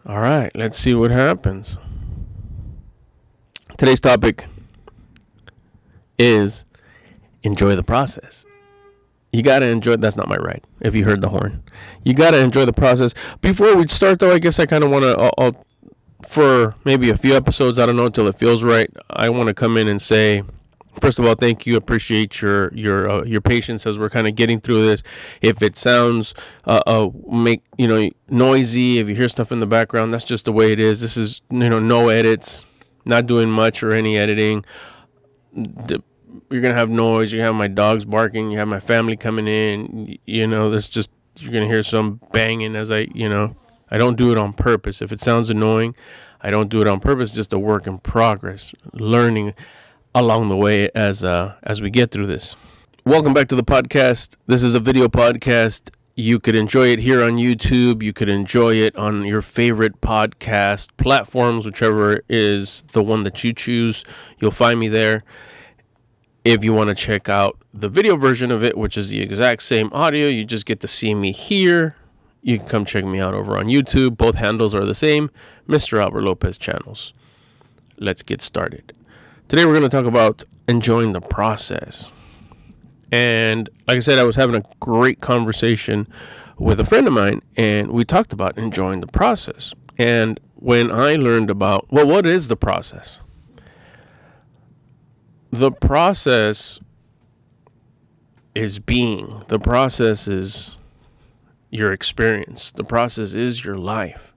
All right, let's see what happens. Today's topic is enjoy the process. You got to enjoy. That's not my ride. If you heard the horn, you got to enjoy the process. Before we start, though, I guess I kind of want to, for maybe a few episodes, I don't know, until it feels right, I want to come in and say, first of all, thank you. Appreciate your patience as we're kind of getting through this. If it sounds make noisy, if you hear stuff in the background, that's just the way it is. This is no edits, not doing much or any editing. You're gonna have noise. You have my dogs barking. You have my family coming in. There's just you're gonna hear some banging as I don't do it on purpose. If it sounds annoying, I don't do it on purpose. Just a work in progress, learning along the way as we get through this. Welcome back to the podcast. This is a video podcast. You could enjoy it here on YouTube. You could enjoy it on your favorite podcast platforms, whichever is the one that you choose. You'll find me there. If you want to check out the video version of it, which is the exact same audio, you just get to see me here. You can come check me out over on YouTube. Both handles are the same, Mr. Albert Lopez channels. Let's get started. Today we're going to talk about enjoying the process. And like I said, I was having a great conversation with a friend of mine, and we talked about enjoying the process. And when I learned about, what is the process? The process is being. The process is your experience. The process is your life.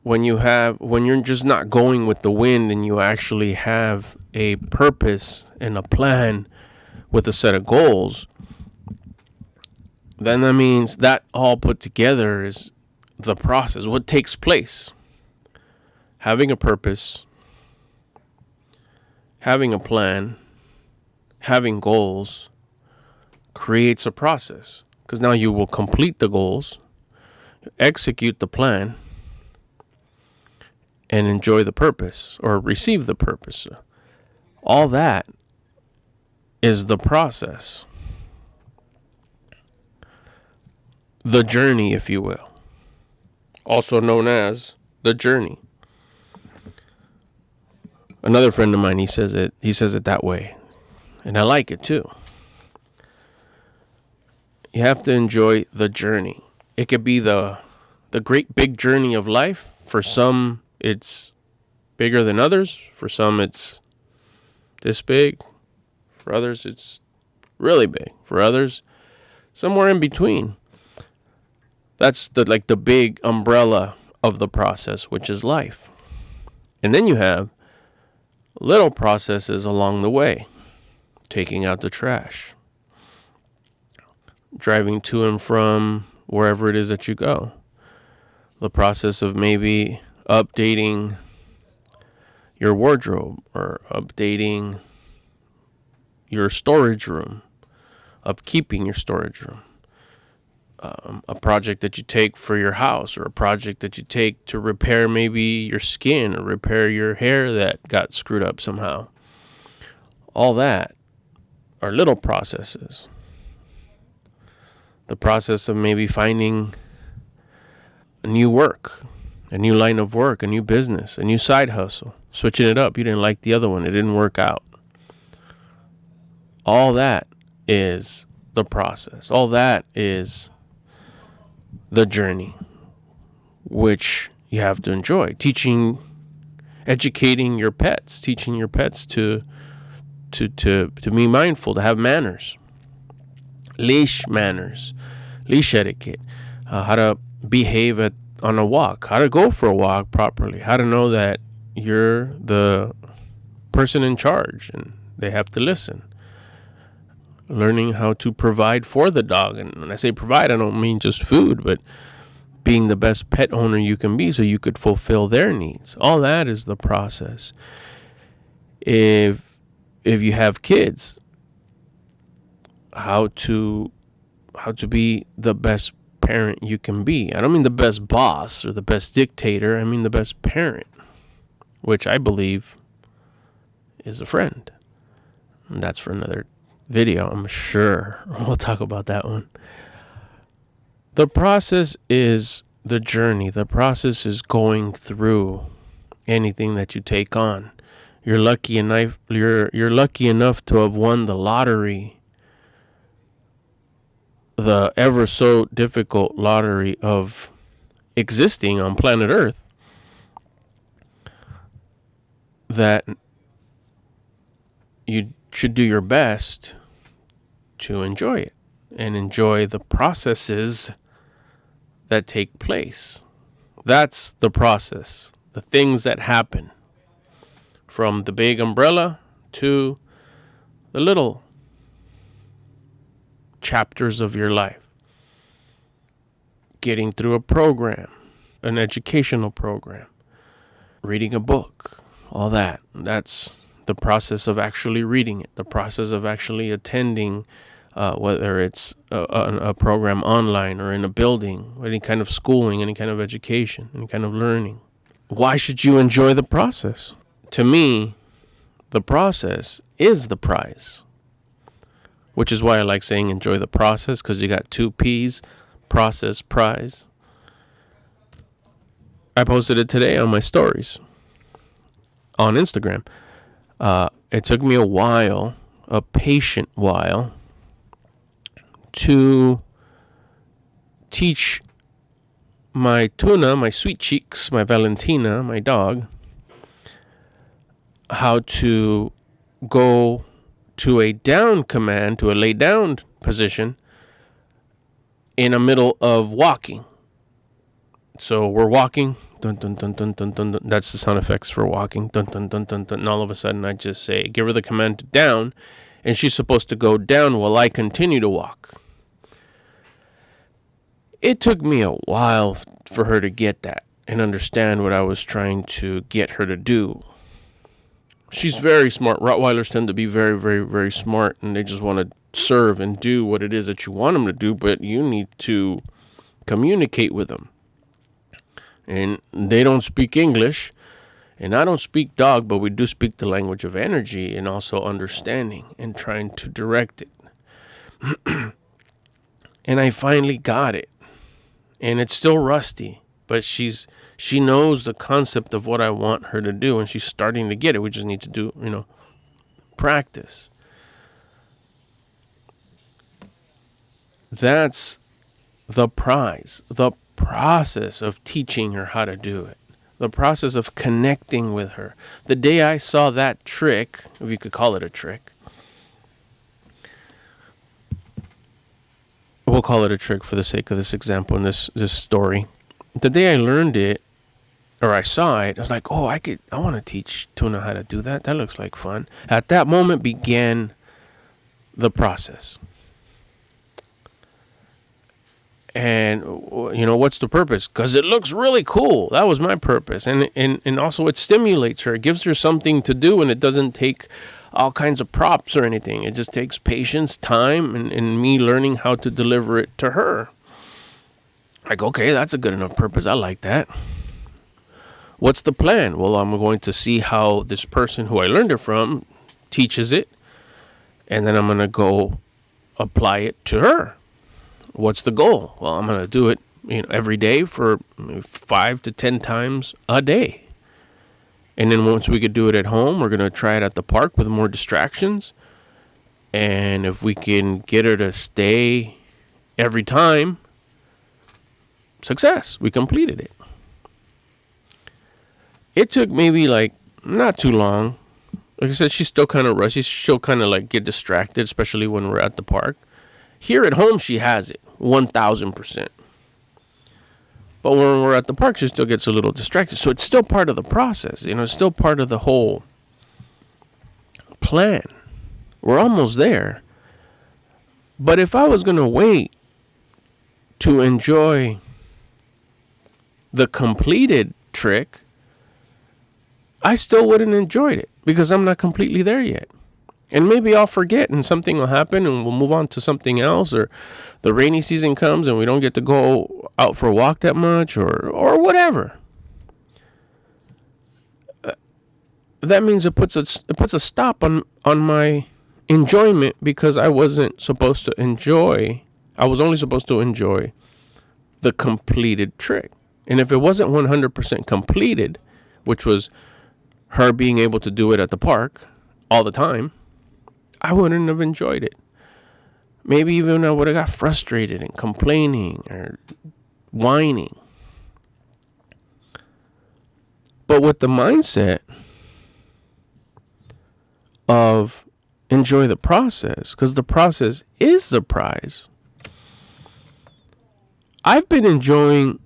When you're just not going with the wind and you actually have a purpose and a plan with a set of goals, then that means that all put together is the process. What takes place? Having a purpose, having a plan, having goals creates a process, because now you will complete the goals, execute the plan, and enjoy the purpose or receive the purpose. All that is the process. The journey, if you will. Also known as the journey. Another friend of mine, he says it that way. And I like it too. You have to enjoy the journey. It could be the great big journey of life. For some, it's bigger than others. For some, it's this big. For others, it's really big. For others, somewhere in between. That's the big umbrella of the process, which is life. And then you have little processes along the way. Taking out the trash. Driving to and from wherever it is that you go. The process of maybe updating your wardrobe or updating your storage room, upkeeping your storage room. A project that you take for your house, or a project that you take to repair maybe your skin or repair your hair that got screwed up somehow. All that are little processes. The process of maybe finding a new work, a new line of work, a new business, a new side hustle, switching it up. You didn't like the other one. It didn't work out. All that is the process. All that is the journey, which you have to enjoy. Educating your pets, teaching your pets to be mindful, to have manners, leash etiquette, how to behave on a walk, how to go for a walk properly, how to know that you're the person in charge and they have to listen. Learning how to provide for the dog. And when I say provide, I don't mean just food, but being the best pet owner you can be so you could fulfill their needs. All that is the process. If you have kids, how to be the best parent you can be. I don't mean the best boss or the best dictator. I mean the best parent, which I believe is a friend. And that's for another video, I'm sure. We'll talk about that one. The process is the journey. The process is going through anything that you take on. You're lucky enough to have won the lottery, the ever so difficult lottery of existing on planet Earth, that you should do your best to enjoy it and enjoy the processes that take place. That's the process, the things that happen, from the big umbrella to the little chapters of your life. Getting through a program, an educational program, reading a book, all that. That's the process of actually reading it, the process of actually attending, whether it's a program online or in a building, any kind of schooling, any kind of education, any kind of learning. Why should you enjoy the process? To me, the process is the prize, which is why I like saying enjoy the process, because you got 2 P's, process, prize. I posted it today on my stories on Instagram. It took me a while, a patient while, to teach my Tuna, my sweet cheeks, my Valentina, my dog, how to go to a down command, to a lay down position in the middle of walking. So we're walking, dun dun dun dun dun dun dun. That's the sound effects for walking, dun dun dun dun dun. And all of a sudden I just say, give her the command to down, and she's supposed to go down while I continue to walk. It took me a while for her to get that and understand what I was trying to get her to do. She's very smart. Rottweilers tend to be very, very, very smart, and they just want to serve and do what it is that you want them to do, but you need to communicate with them. And they don't speak English, and I don't speak dog, but we do speak the language of energy and also understanding and trying to direct it. And I finally got it. And it's still rusty, but she knows the concept of what I want her to do, and she's starting to get it. We just need to do, practice. That's the prize, the process of teaching her how to do it, the process of connecting with her. The day I saw that trick, if you could call it a trick, we'll call it a trick for the sake of this example and this story. The day I learned it, or I saw it, I was like, I want to teach Tuna how to do that. That looks like fun. At that moment began the process. And, what's the purpose? Because it looks really cool. That was my purpose. And also it stimulates her. It gives her something to do, and it doesn't take all kinds of props or anything. It just takes patience, time, and me learning how to deliver it to her. Like, okay, that's a good enough purpose. I like that. What's the plan? Well, I'm going to see how this person who I learned it from teaches it, and then I'm going to go apply it to her. What's the goal? Well, I'm going to do it, every day for 5 to 10 times a day. And then once we could do it at home, we're going to try it at the park with more distractions. And if we can get her to stay every time, success. We completed it. It took maybe not too long. Like I said, she's still kind of rusty. She'll kind of get distracted, especially when we're at the park. Here at home, she has it 1,000%. But when we're at the park, she still gets a little distracted. So it's still part of the process. It's still part of the whole plan. We're almost there. But if I was going to wait to enjoy the completed trick, I still wouldn't enjoy it because I'm not completely there yet. And maybe I'll forget and something will happen and we'll move on to something else, or the rainy season comes and we don't get to go out for a walk that much, or whatever. That means it puts a stop on my enjoyment, because I wasn't supposed to enjoy. I was only supposed to enjoy the completed trick. And if it wasn't 100% completed, which was her being able to do it at the park all the time, I wouldn't have enjoyed it. Maybe even I would have got frustrated and complaining or whining. But with the mindset of enjoy the process, because the process is the prize. I've been enjoying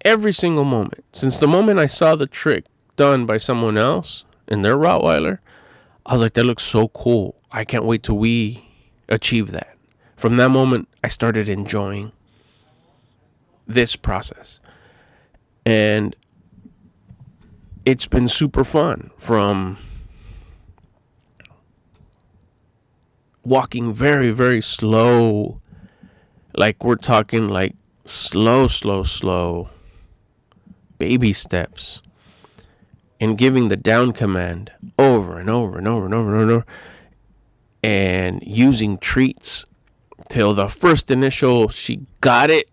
every single moment. Since the moment I saw the trick done by someone else in their Rottweiler, I was like, that looks so cool. I can't wait till we achieve that. From that moment, I started enjoying this process. And it's been super fun, from walking very, very slow. Like we're talking like slow, baby steps. And giving the down command over and over. And using treats till the first initial, she got it.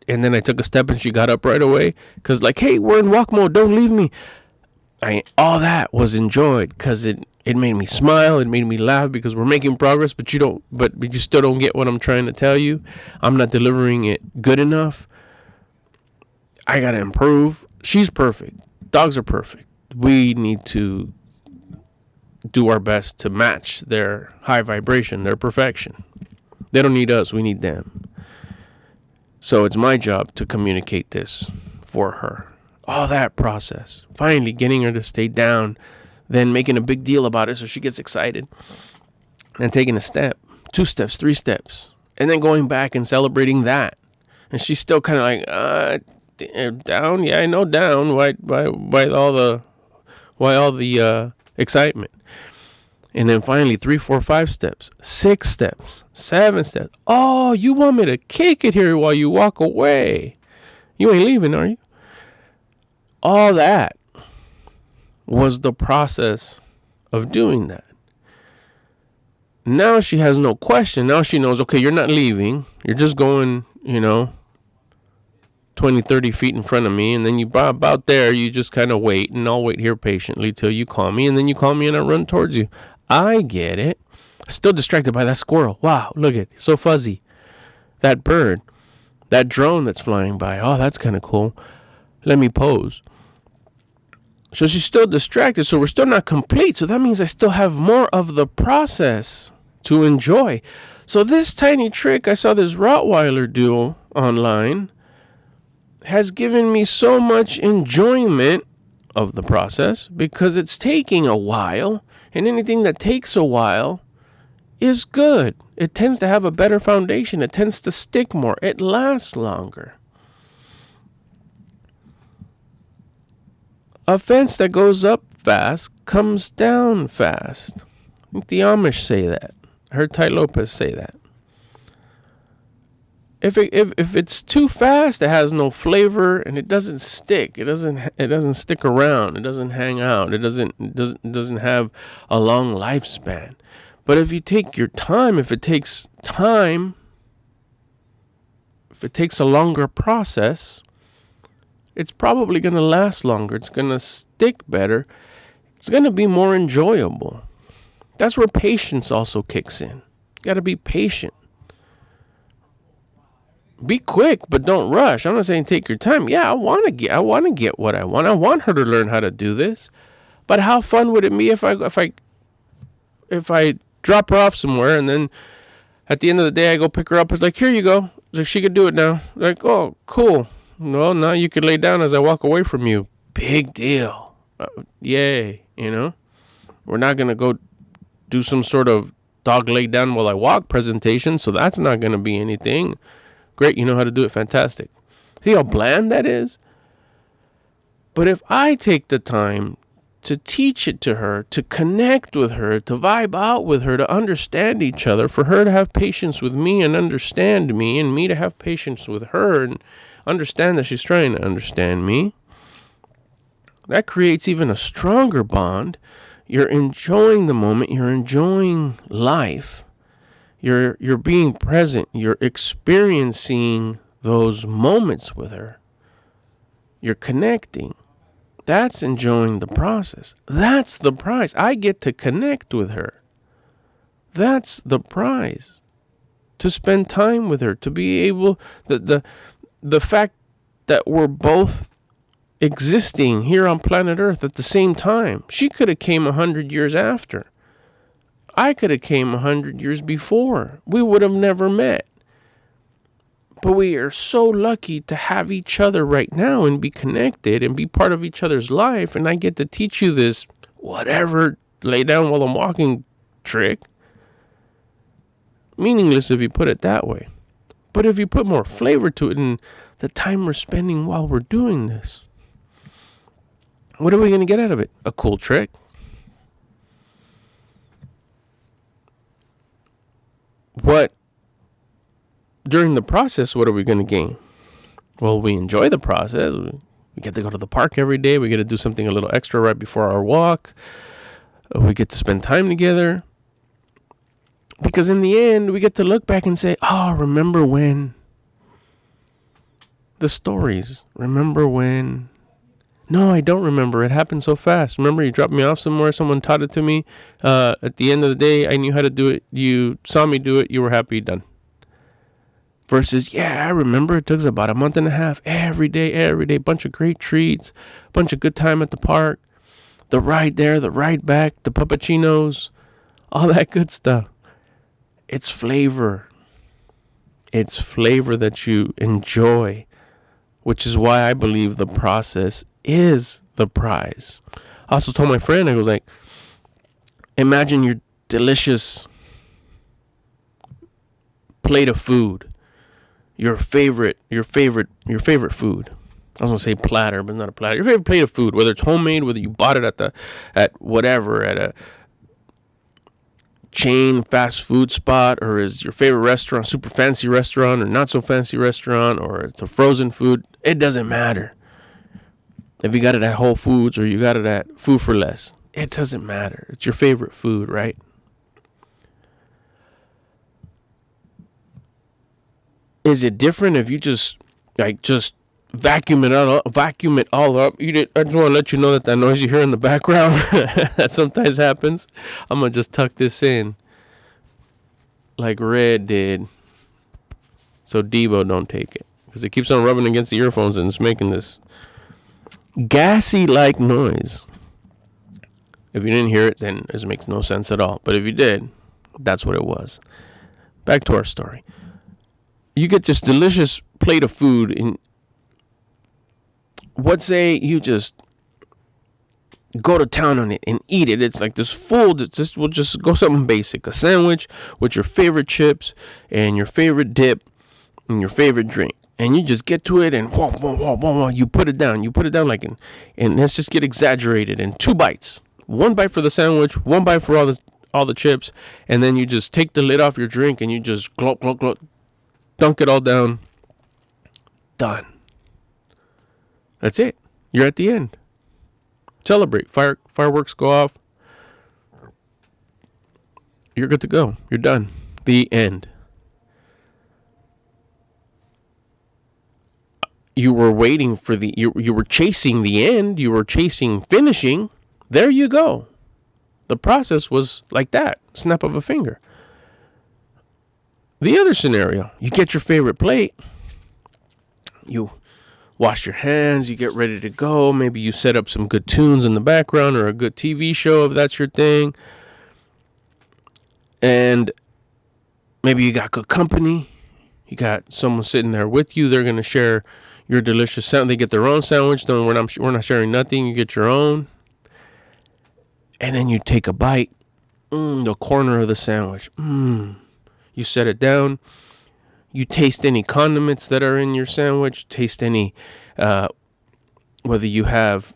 And then I took a step and she got up right away. Because like, hey, we're in walk mode. Don't leave me. All that was enjoyed because it made me smile. It made me laugh because we're making progress, but you still don't get what I'm trying to tell you. I'm not delivering it good enough. I got to improve. She's perfect. Dogs are perfect. We need to do our best to match their high vibration, their perfection. They don't need us. We need them. So it's my job to communicate this for her. All that process, finally getting her to stay down, then making a big deal about it so she gets excited, and taking a step, 2 steps, 3 steps, and then going back and celebrating that. And she's still kind of like, down? Yeah, I know down. Why all the excitement? And then finally 3, 4, 5 steps, 6 steps, 7 steps. Oh, you want me to kick it here while you walk away? You ain't leaving, are you? All that was the process of doing that. Now she has no question. Now she knows, okay, you're not leaving. You're just going, 20, 30 feet in front of me. And then you about there, you just kind of wait. And I'll wait here patiently till you call me. And then you call me and I run towards you. I get it. Still distracted by that squirrel. Wow, look at it. So fuzzy. That bird. That drone that's flying by. Oh, that's kind of cool. Let me pose. So she's still distracted. So we're still not complete. So that means I still have more of the process to enjoy. So this tiny trick I saw this Rottweiler do online has given me so much enjoyment of the process because it's taking a while. And anything that takes a while is good. It tends to have a better foundation. It tends to stick more. It lasts longer. A fence that goes up fast comes down fast. I think the Amish say that. I heard Lopez say that. If it's too fast, it has no flavor and it doesn't stick. It doesn't stick around. It doesn't hang out. It doesn't have a long lifespan. But if you take your time, if it takes a longer process, it's probably going to last longer. It's going to stick better. It's going to be more enjoyable. That's where patience also kicks in. You got to be patient. Be quick, but don't rush. I'm not saying take your time. Yeah, I want to get what I want. I want her to learn how to do this. But how fun would it be if I drop her off somewhere and then at the end of the day I go pick her up? It's like, here you go. Like, she could do it now. Like, oh, cool. Well, now you can lay down as I walk away from you. Big deal. Yay, We're not going to go do some sort of dog lay down while I walk presentation, so that's not going to be anything. Great, you know how to do it. Fantastic. See how bland that is? But if I take the time to teach it to her, to connect with her, to vibe out with her, to understand each other, for her to have patience with me and understand me, and me to have patience with her and understand that she's trying to understand me, that creates even a stronger bond. You're enjoying the moment. You're enjoying life. You're being present. You're experiencing those moments with her. You're connecting. That's enjoying the process. That's the prize. I get to connect with her. That's the prize. To spend time with her, to be able, the fact that we're both existing here on planet Earth at the same time. She could have came 100 years after. I could have came 100 years before. We would have never met. But we are so lucky to have each other right now and be connected and be part of each other's life. And I get to teach you this whatever lay down while I'm walking trick. Meaningless if you put it that way. But if you put more flavor to it and the time we're spending while we're doing this, what are we going to get out of it? A cool trick. What, during the process, what are we going to gain? Well, we enjoy the process. We get to go to the park every day. We get to do something a little extra right before our walk. We get to spend time together. Because in the end, we get to look back and say, oh, remember when? The stories. Remember when? No, I don't remember. It happened so fast. Remember, you dropped me off somewhere. Someone taught it to me. At the end of the day, I knew how to do it. You saw me do it. You were happy. Done. Versus, yeah, I remember it took about a month and a half. Every day. Bunch of great treats. Bunch of good time at the park. The ride there, the ride back, the puppuccinos. All that good stuff. It's flavor. It's flavor that you enjoy. Which is why I believe the process is the prize. I also told my friend, I was like, imagine your delicious plate of food. Your favorite food. I was gonna say platter, but not a platter. Your favorite plate of food, whether it's homemade, whether you bought it at a chain fast food spot, or is your favorite restaurant, super fancy restaurant, or not so fancy restaurant, or it's a frozen food. It doesn't matter. If you got it at Whole Foods or you got it at Food for Less, it doesn't matter. It's your favorite food, right? Is it different if you just vacuum it all up? I just want to let you know that noise you hear in the background that sometimes happens. I'm gonna just tuck this in like Red did, so Debo don't take it, because it keeps on rubbing against the earphones and it's making this gassy like noise. If you didn't hear it, then it makes no sense at all. But if you did, that's what it was. Back to our story. You get this delicious plate of food, and what say you just go to town on it and eat it? It's like this full, we'll just go something basic. A sandwich with your favorite chips and your favorite dip and your favorite drink. And you just get to it and you put it down. You put it down and let's just get exaggerated in 2 bites. 1 bite for the sandwich, 1 bite for all the chips, and then you just take the lid off your drink and you just glop, glop, glop, dunk it all down. Done. That's it. You're at the end. Celebrate. Fireworks go off. You're good to go. You're done. The end. You were waiting for you were chasing the end. You were chasing finishing. There you go. The process was like that. Snap of a finger. The other scenario, you get your favorite plate. You wash your hands. You get ready to go. Maybe you set up some good tunes in the background or a good TV show if that's your thing. And maybe you got good company. You got someone sitting there with you. They're going to share your delicious sandwich. They get their own sandwich. No, we're not sharing nothing. You get your own. And then you take a bite. The corner of the sandwich. You set it down. You taste any condiments that are in your sandwich. Taste any, whether you have,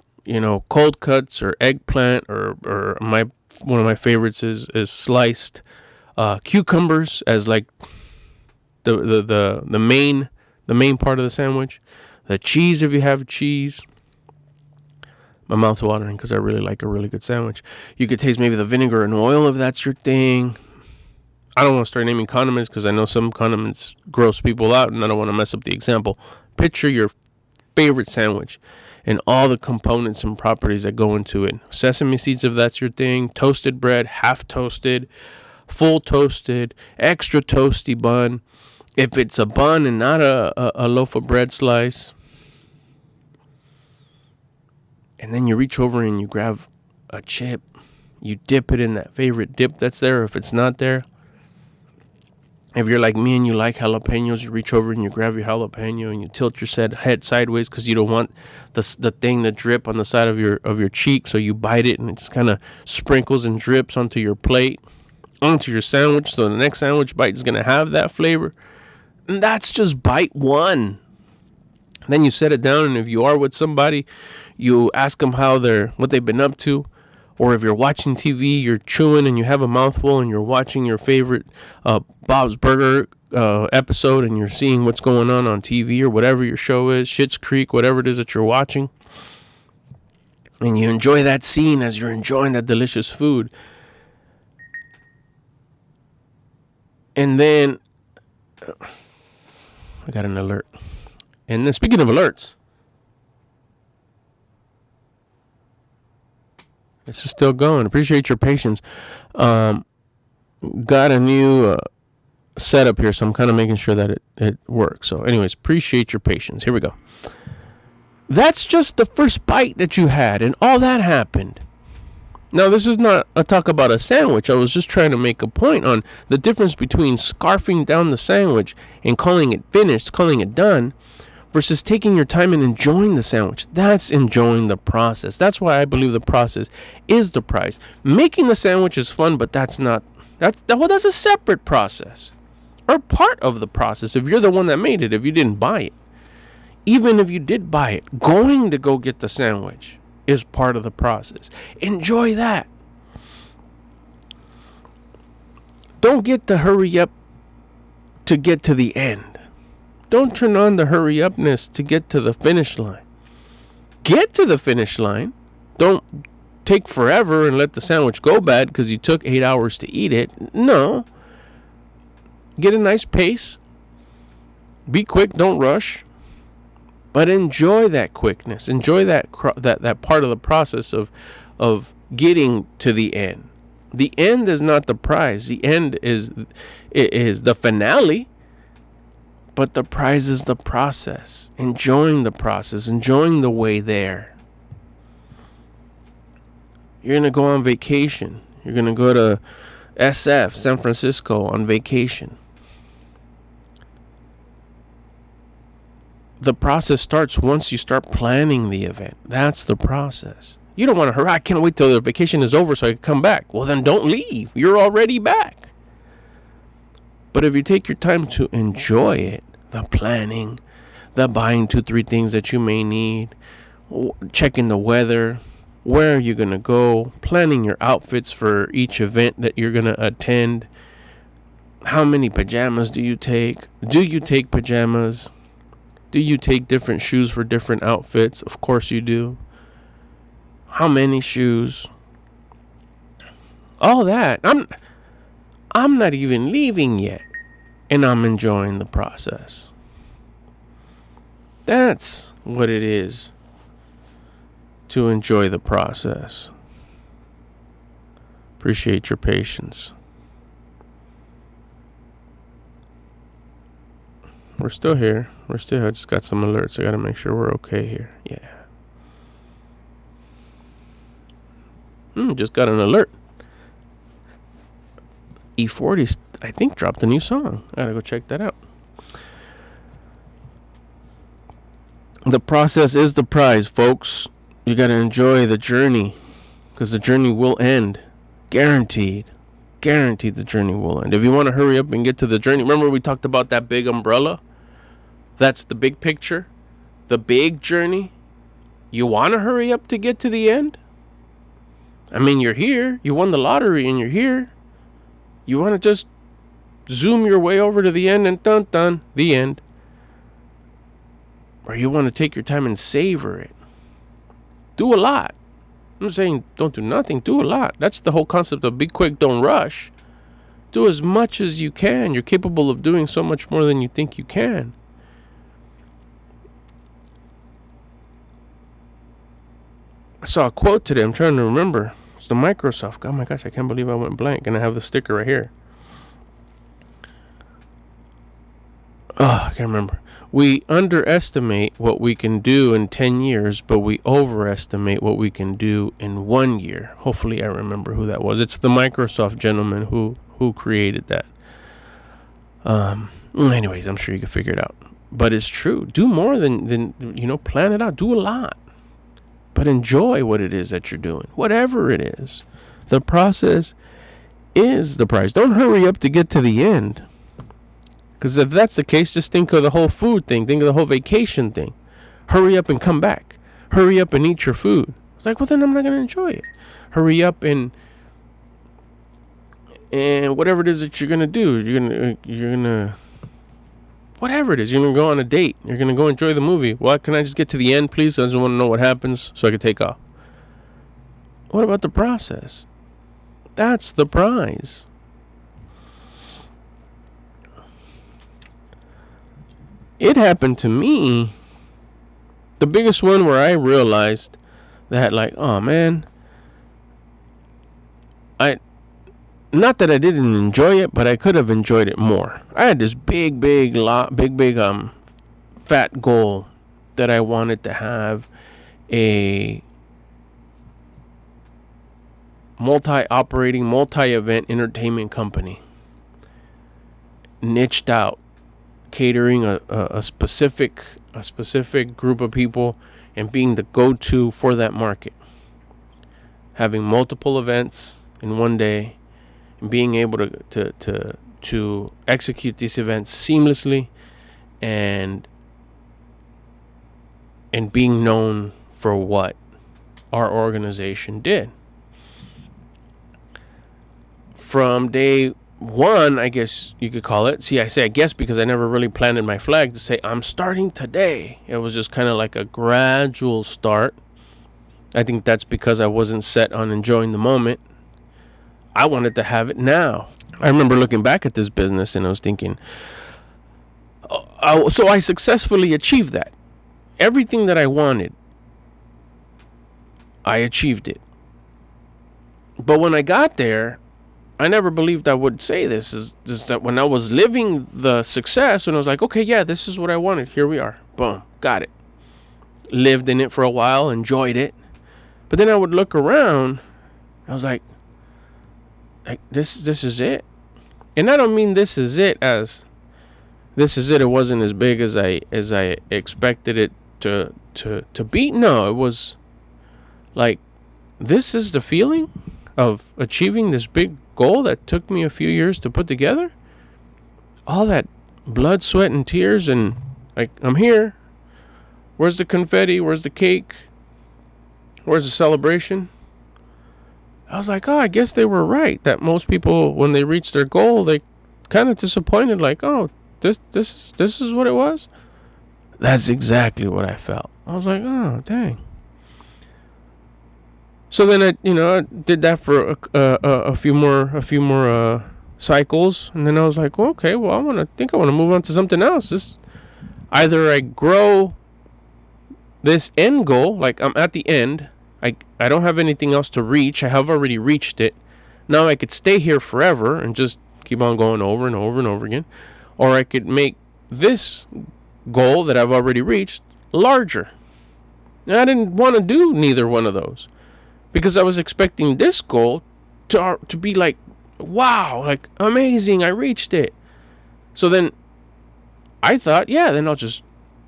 cold cuts or eggplant or one of my favorites is sliced cucumbers as like the main part of the sandwich. The cheese, if you have cheese. My mouth's watering because I really like a really good sandwich. You could taste maybe the vinegar and oil if that's your thing. I don't want to start naming condiments because I know some condiments gross people out and I don't want to mess up the example. Picture your favorite sandwich and all the components and properties that go into it. Sesame seeds, if that's your thing, toasted bread, half toasted, full toasted, extra toasty bun. If it's a bun and not a loaf of bread slice. And then you reach over and you grab a chip. You dip it in that favorite dip that's there. If it's not there, if you're like me and you like jalapenos, you reach over and you grab your jalapeno and you tilt your head sideways because you don't want the thing to drip on the side of your cheek. So you bite it and it just kind of sprinkles and drips onto your plate, onto your sandwich. So the next sandwich bite is going to have that flavor. And that's just bite one. Then you set it down, and if you are with somebody, you ask them what they've been up to. Or if you're watching TV, you're chewing and you have a mouthful and you're watching your favorite Bob's Burger episode and you're seeing what's going on TV or whatever your show is, Schitt's Creek, whatever it is that you're watching. And you enjoy that scene as you're enjoying that delicious food. And then, I got an alert. And then speaking of alerts, this is still going. Appreciate your patience. Got a new setup here, so I'm kind of making sure that it works. So anyways, appreciate your patience. Here we go. That's just the first bite that you had, and all that happened. Now, this is not a talk about a sandwich. I was just trying to make a point on the difference between scarfing down the sandwich and calling it finished, calling it done, versus taking your time and enjoying the sandwich. That's enjoying the process. That's why I believe the process is the prize. Making the sandwich is fun, but that's a separate process. Or part of the process if you're the one that made it, if you didn't buy it. Even if you did buy it, going to go get the sandwich is part of the process. Enjoy that. Don't get the hurry up to get to the end. Don't turn on the hurry upness to get to the finish line. Get to the finish line. Don't take forever and let the sandwich go bad because you took 8 hours to eat it. No. Get a nice pace. Be quick. Don't rush. But enjoy that quickness. Enjoy that part of the process of getting to the end. The end is not the prize. The end is the finale. But the prize is the process. Enjoying the process. Enjoying the way there. You're going to go on vacation. You're going to go to SF, San Francisco, on vacation. The process starts once you start planning the event. That's the process. You don't want to hurry. I can't wait till the vacation is over so I can come back. Well, then don't leave. You're already back. But if you take your time to enjoy it, the planning, the buying 2-3 things that you may need, checking the weather, where are you going to go, planning your outfits for each event that you're going to attend, how many pajamas do you take? Do you take pajamas? Do you take different shoes for different outfits? Of course you do. How many shoes? All that. I'm not even leaving yet. And I'm enjoying the process. That's what it is to enjoy the process. Appreciate your patience. We're still here. I just got some alerts. I got to make sure we're okay here. Yeah. Just got an alert. E40, I think, dropped a new song. I gotta go check that out. The process is the prize, folks. You gotta enjoy the journey, because the journey will end. Guaranteed. Guaranteed the journey will end. If you want to hurry up and get to the journey, remember we talked about that big umbrella? That's the big picture. The big journey. You want to hurry up to get to the end? I mean, you're here. You won the lottery and you're here. You want to just zoom your way over to the end and dun, the end. Or you want to take your time and savor it. Do a lot. I'm saying don't do nothing. Do a lot. That's the whole concept of be quick, don't rush. Do as much as you can. You're capable of doing so much more than you think you can. I saw a quote today. I'm trying to remember. It's the Microsoft. Oh my gosh, I can't believe I went blank. And I have the sticker right here. Oh, I can't remember. We underestimate what we can do in 10 years, but we overestimate what we can do in 1 year. Hopefully I remember who that was. It's the Microsoft gentleman who created that. Anyways, I'm sure you can figure it out. But it's true. Do more than plan it out. Do a lot. But enjoy what it is that you're doing. Whatever it is. The process is the prize. Don't hurry up to get to the end. Because if that's the case, just think of the whole food thing. Think of the whole vacation thing. Hurry up and come back. Hurry up and eat your food. It's like, well, then I'm not going to enjoy it. Hurry up and whatever it is that you're going to do. You're going to whatever it is. You're going to go on a date. You're going to go enjoy the movie. What? Can I just get to the end, please? I just want to know what happens so I can take off. What about the process? That's the prize. It happened to me. The biggest one where I realized that, like, oh man, not that I didn't enjoy it, but I could have enjoyed it more. I had this big fat goal that I wanted to have a multi-operating, multi-event entertainment company, niched out, catering a specific group of people and being the go-to for that market. Having multiple events in one day and being able to execute these events seamlessly and being known for what our organization did. From day one, I guess you could call it. See, I say I guess because I never really planted my flag to say I'm starting today. It was just kind of like a gradual start. I think that's because I wasn't set on enjoying the moment. I wanted to have it now. I remember looking back at this business and I was thinking, so I successfully achieved that. Everything that I wanted, I achieved it. But when I got there, I never believed I would say this. Is that when I was living the success, when I was like, okay, yeah, this is what I wanted. Here we are. Boom. Got it. Lived in it for a while. Enjoyed it. But then I would look around. I was like this is it. And I don't mean this is it as this is it. It wasn't as big as I expected it to be. No, it was like, this is the feeling of achieving this big goal that took me a few years to put together. All that blood, sweat, and tears, and like, I'm here. Where's the confetti? Where's the cake? Where's the celebration? I was like, oh, I guess they were right. That most people, when they reach their goal, they kind of disappointed. Like, oh, this is what it was. That's exactly what I felt. I was like, oh, dang. So then I did that for a few more cycles, and then I was like, well, okay, well, I want to move on to something else. This either I grow this end goal, like I'm at the end. I don't have anything else to reach. I have already reached it. Now I could stay here forever and just keep on going over and over and over again, or I could make this goal that I've already reached larger. And I didn't want to do neither one of those, because I was expecting this goal to be like, wow, like amazing, I reached it. So then I thought, yeah, then I'll just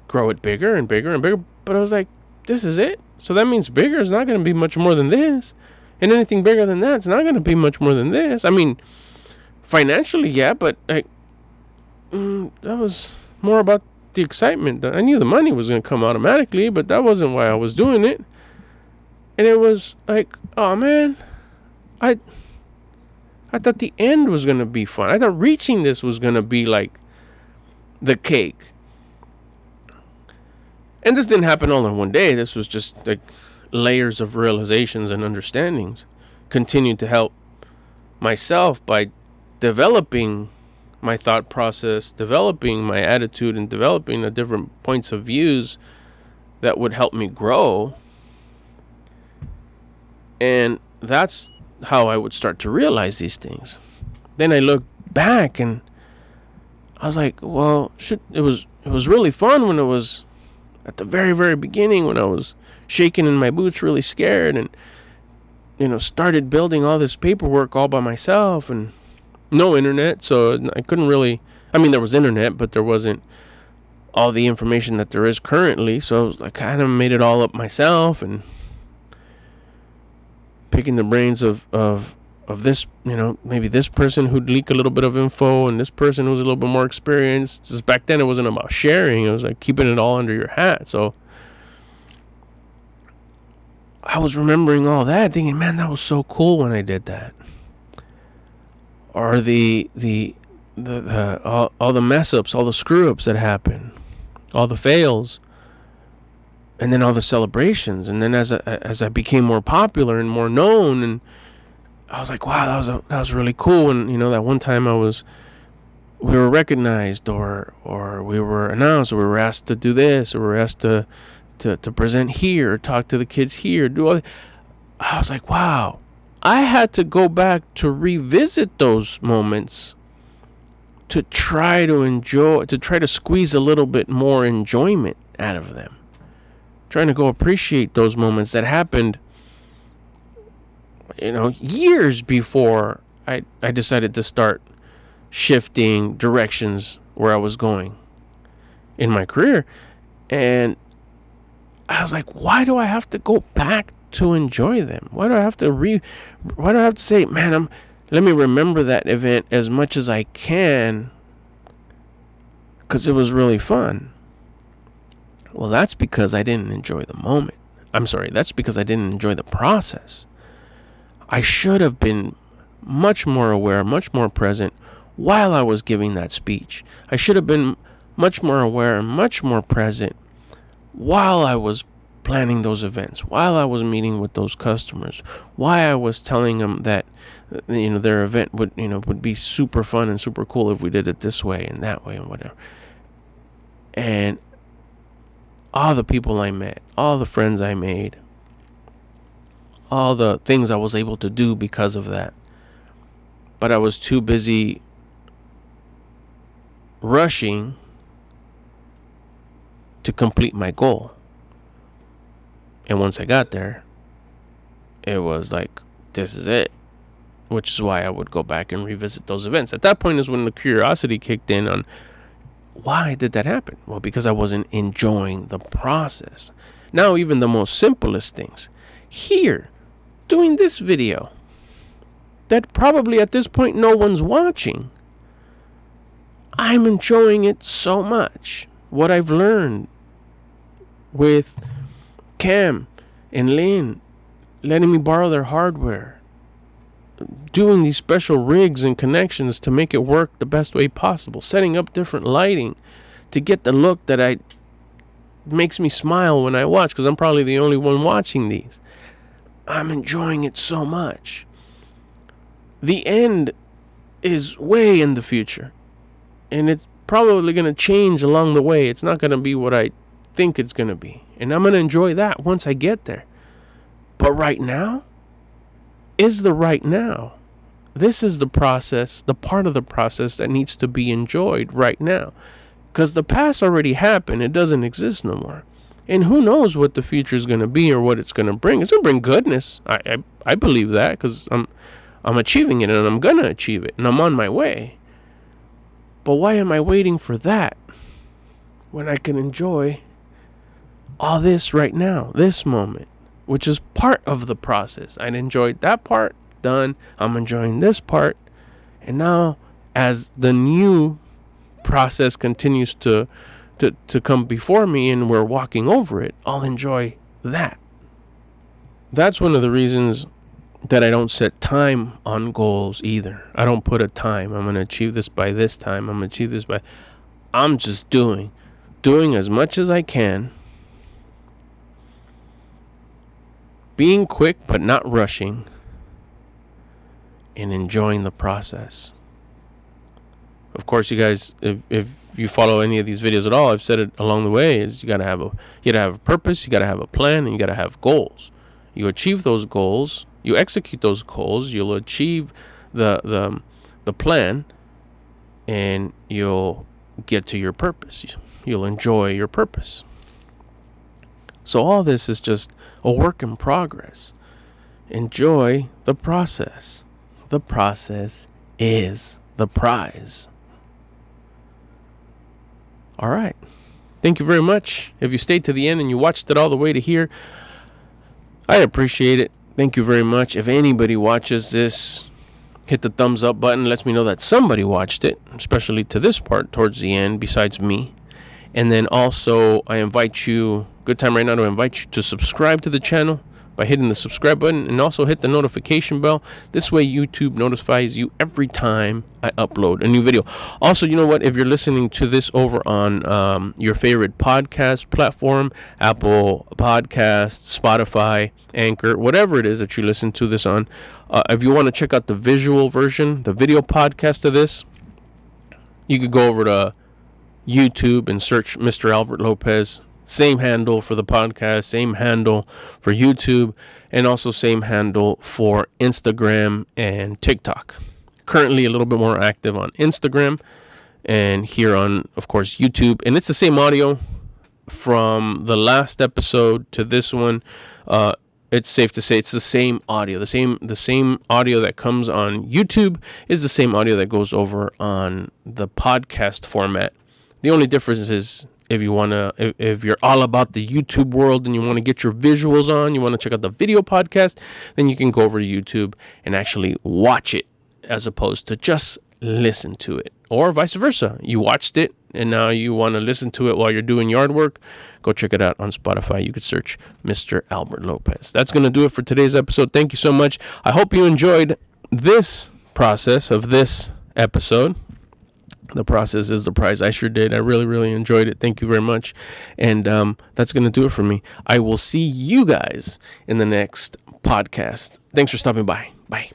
grow it bigger and bigger and bigger. But I was like, this is it? So that means bigger is not going to be much more than this. And anything bigger than that is not going to be much more than this. I mean, financially, yeah, but that was more about the excitement. I knew the money was going to come automatically, but that wasn't why I was doing it. And it was like, oh man, I thought the end was going to be fun. I thought reaching this was going to be like the cake. And this didn't happen all in one day. This was just like layers of realizations and understandings. Continued to help myself by developing my thought process, developing my attitude, and developing the different points of views that would help me grow. And that's how I would start to realize these things. Then I look back and I was like, well, shit, it was really fun when it was at the very, very beginning, when I was shaking in my boots, really scared, and started building all this paperwork all by myself, and no internet, so I couldn't really. I mean, there was internet, but there wasn't all the information that there is currently. So I kind of made it all up myself, and picking the brains of this, maybe this person who'd leak a little bit of info, and this person who's a little bit more experienced. Just back then, it wasn't about sharing; it was like keeping it all under your hat. So I was remembering all that, thinking, man, that was so cool when I did that. Or all the mess ups, all the screw ups that happened, all the fails, and then all the celebrations. And then as I became more popular and more known, and I was like, wow, that was really cool. And that one time we were recognized, or we were announced, or we were asked to do this, or we were asked to present here, talk to the kids here, do all. I was like, wow. I had to go back to revisit those moments to try to squeeze a little bit more enjoyment out of them. Trying to go appreciate those moments that happened, years before I decided to start shifting directions where I was going in my career. And I was like, why do I have to go back to enjoy them? Why do I have to say, man, let me remember that event as much as I can, because it was really fun? Well, that's because I didn't enjoy the moment. I'm sorry, that's because I didn't enjoy the process. I should have been much more aware, much more present while I was giving that speech. I should have been much more aware and much more present while I was planning those events, while I was meeting with those customers, why I was telling them that their event would be super fun and super cool if we did it this way and that way and whatever. And all the people I met, all the friends I made, all the things I was able to do because of that. But I was too busy rushing to complete my goal. And once I got there, it was like, this is it. Which is why I would go back and revisit those events. At that point is when the curiosity kicked in on, why did that happen? Well, because I wasn't enjoying the process. Now, even the most simplest things. Here, doing this video, that probably at this point no one's watching. I'm enjoying it so much. What I've learned with Cam and Lynn, letting me borrow their hardware, doing these special rigs and connections to make it work the best way possible, setting up different lighting to get the look that makes me smile when I watch, because I'm probably the only one watching these. I'm enjoying it so much. The end is way in the future, and it's probably going to change along the way. It's not going to be what I think it's going to be, and I'm going to enjoy that once I get there. But right now is the right now. This is the process, the part of the process that needs to be enjoyed right now, because the past already happened. It doesn't exist no more. And who knows what the future is going to be or what it's going to bring. It's going to bring goodness. I believe that, because I'm achieving it, and I'm going to achieve it, and I'm on my way. But why am I waiting for that when I can enjoy all this right now, this moment, which is part of the process? I enjoyed that part, done. I'm enjoying this part. And now, as the new process continues to come before me and we're walking over it, I'll enjoy that. That's one of the reasons that I don't set time on goals either. I don't put a time. I'm going to achieve this by this time. I'm going to achieve this by... I'm just doing as much as I can. Being quick but not rushing. And enjoying the process. Of course, you guys, if you follow any of these videos at all, I've said it along the way, is you gotta have a purpose, you gotta have a plan, and you gotta have goals. you achieve those goals, you execute those goals, you'll achieve the plan, and you'll get to your purpose. You'll enjoy your purpose. So all this is just a work in progress. Enjoy the process. The process is the prize. All right. Thank you very much. If you stayed to the end and you watched it all the way to here, I appreciate it. Thank you very much. If anybody watches this, hit the thumbs up button. Lets me know that somebody watched it, especially to this part towards the end, besides me. And then also, I invite you, good time right now to invite you to subscribe to the channel by hitting the subscribe button, and also hit the notification bell. This way YouTube notifies you every time I upload a new video. Also, you know what? If you're listening to this over on your favorite podcast platform, Apple Podcasts, Spotify, Anchor, whatever it is that you listen to this on, if you want to check out the visual version, the video podcast of this, you could go over to YouTube and search Mr. Albert Lopez. Same handle for the podcast, same handle for YouTube, and also same handle for Instagram and TikTok. Currently a little bit more active on Instagram and here on, of course, YouTube. And it's the same audio from the last episode to this one. It's safe to say it's the same audio. The same audio that comes on YouTube is the same audio that goes over on the podcast format. The only difference is if you're all about the YouTube world and you want to get your visuals on, you want to check out the video podcast, then you can go over to YouTube and actually watch it as opposed to just listen to it. Or vice versa. You watched it and now you want to listen to it while you're doing yard work. Go check it out on Spotify. You could search Mr. Albert Lopez. That's going to do it for today's episode. Thank you so much. I hope you enjoyed this process of this episode. The process is the prize. I sure did. I really, really enjoyed it. Thank you very much. And that's going to do it for me. I will see you guys in the next podcast. Thanks for stopping by. Bye.